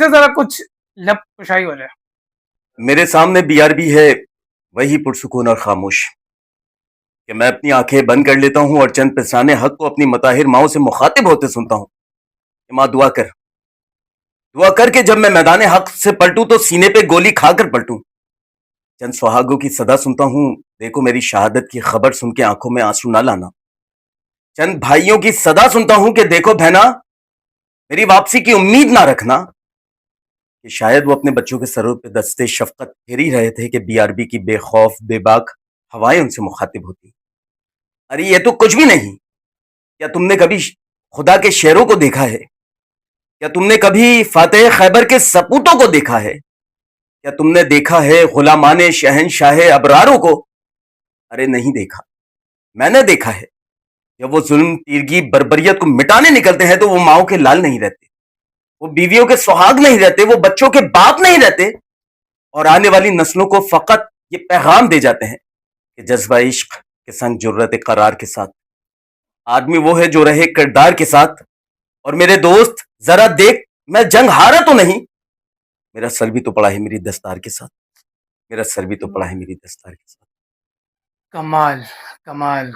ذرا کچھ لب کشائی ہو جائے. میرے سامنے بی آر بی ہے وہی پرسکون اور خاموش کہ میں اپنی آنکھیں بند کر لیتا ہوں اور چند پسرانے حق کو اپنی مطاہر ماؤں سے مخاطب ہوتے سنتا ہوں کہ ماں دعا کر کے جب میں میدان حق سے پلٹوں تو سینے پہ گولی کھا کر پلٹوں. چند سہاگوں کی صدا سنتا ہوں، دیکھو میری شہادت کی خبر سن کے آنکھوں میں آنسو نہ لانا. چند بھائیوں کی صدا سنتا ہوں کہ دیکھو بہنا میری واپسی کی امید نہ رکھنا. کہ شاید وہ اپنے بچوں کے سروں پہ دستے شفقت پھیر ہی رہے تھے کہ بی آر بی کی بے خوف بے باک ہوائیں ان سے مخاطب ہوتی. ارے یہ تو کچھ بھی نہیں. کیا تم نے کبھی خدا کے شیروں کو دیکھا ہے؟ کیا تم نے کبھی فاتح خیبر کے سپوتوں کو دیکھا ہے؟ کیا تم نے دیکھا ہے غلامان شہنشاہ ابراروں کو؟ ارے نہیں دیکھا. میں نے دیکھا ہے. جب وہ ظلم تیرگی بربریت کو مٹانے نکلتے ہیں تو وہ ماؤں کے لال نہیں رہتے، وہ بیویوں کے سہاگ نہیں رہتے، وہ بچوں کے باپ نہیں رہتے، اور آنے والی نسلوں کو فقط یہ پیغام دے جاتے ہیں کہ جذبہ عشق کے سنگ جرت قرار کے ساتھ آدمی وہ ہے جو رہے کردار کے ساتھ. اور میرے دوست ذرا دیکھ، میں جنگ ہارا تو نہیں، میرا سر بھی تو پڑا ہے میری دستار کے ساتھ، میرا سر بھی تو پڑا ہے میری دستار کے ساتھ. کمال کمال.